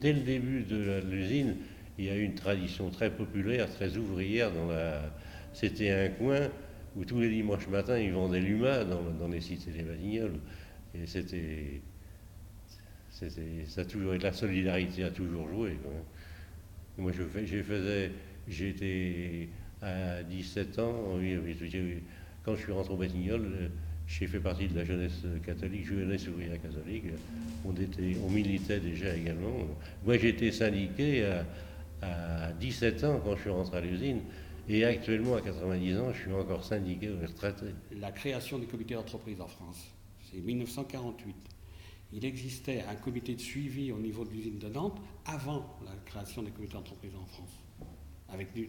Dès le début de l'usine, il y a eu une tradition très populaire, très ouvrière. C'était un coin où tous les dimanches matins, ils vendaient l'UMA dans les cités des Batignolles. Et ça a toujours, la solidarité a toujours joué, quoi. Moi, j'étais à 17 ans, oui, oui, quand je suis rentré au Batignolles, j'ai fait partie de la jeunesse catholique, jeunesse ouvrière catholique. On militait déjà également. Moi, j'ai été syndiqué à 17 ans quand je suis rentré à l'usine. Et actuellement, à 90 ans, je suis encore syndiqué aux retraités. La création des comités d'entreprise en France, c'est 1948. Il existait un comité de suivi au niveau de l'usine de Nantes avant la création des comités d'entreprise en France, avec du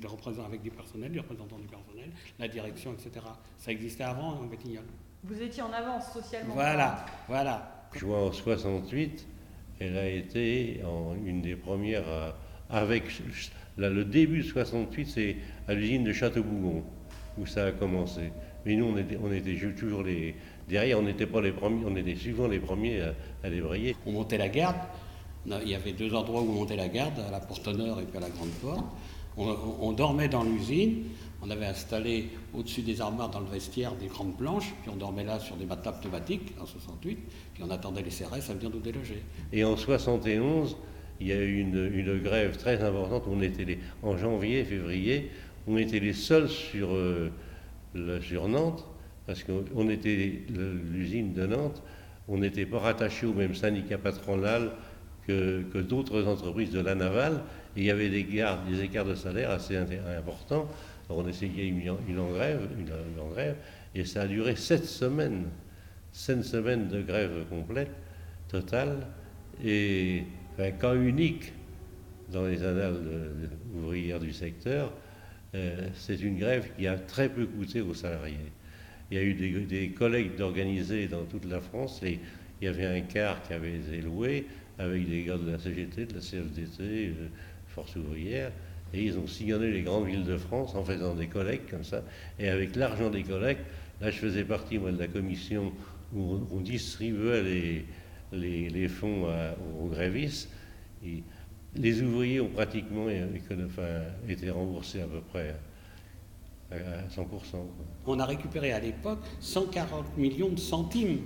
personnel, du représentant du personnel, la direction, etc. Ça existait avant en Batignolles. Vous étiez en avance socialement. Voilà. Juin en 68, elle a été une des premières avec le début de 68, c'est à l'usine de Château-Bougon où ça a commencé. Mais nous, on était toujours derrière, on n'était pas les premiers, on était souvent les premiers à débrayer. On montait la garde. Il y avait deux endroits où on montait la garde, à la Porte Nord et puis à la Grande Porte. On dormait dans l'usine. On avait installé au-dessus des armoires dans le vestiaire des grandes planches, puis on dormait là sur des matelas pneumatiques en 68, puis on attendait les CRS à venir nous déloger. Et en 71, il y a eu une grève très importante. En janvier, février, on était les seuls sur Nantes, parce qu'on était l'usine de Nantes, on n'était pas rattaché au même syndicat patronal que d'autres entreprises de la navale, et il y avait des écarts de salaire assez importants. Alors on essayait une en grève, et ça a duré 7 semaines. 7 semaines de grève complète, totale, et un cas unique dans les annales ouvrières du secteur. C'est une grève qui a très peu coûté aux salariés. Il y a eu des collègues d'organiser dans toute la France, et il y avait un car qui avait été loué avec des gars de la CGT, de la CFDT, Force ouvrière, et ils ont sillonné les grandes villes de France en faisant des collectes comme ça. Et avec l'argent des collectes, là je faisais partie moi de la commission où on distribuait les fonds aux grévistes. Et les ouvriers ont pratiquement été remboursés à peu près à 100%. On a récupéré à l'époque 140 millions de centimes.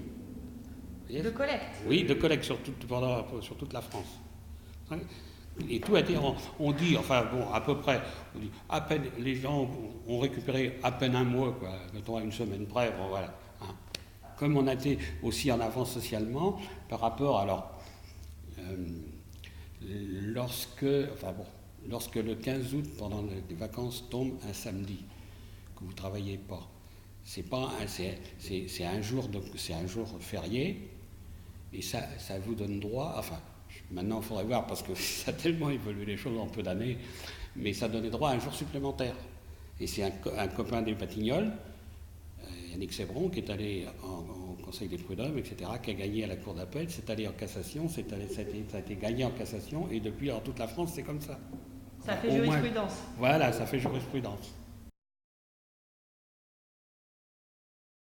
De collecte. Oui, de collecte sur toute la France. Et tout a été, on dit, enfin bon, à peu près, on dit, à peine, les gens ont récupéré à peine un mois, quoi, mettons à une semaine près, bon voilà. Hein. Comme on a été aussi en avance socialement, par rapport, alors, lorsque le 15 août, pendant les vacances, tombe un samedi, que vous ne travaillez pas, c'est un jour férié, et ça vous donne droit, enfin, maintenant il faudrait voir parce que ça a tellement évolué les choses en peu d'années, mais ça donnait droit à un jour supplémentaire. Et c'est un copain des Batignolles, Yannick Sébron, qui est allé au Conseil des prud'hommes, etc., qui a gagné à la Cour d'appel, c'est allé en cassation, ça a été gagné en cassation, et depuis, dans toute la France, c'est comme ça. Ça fait jurisprudence. Voilà, ça fait jurisprudence.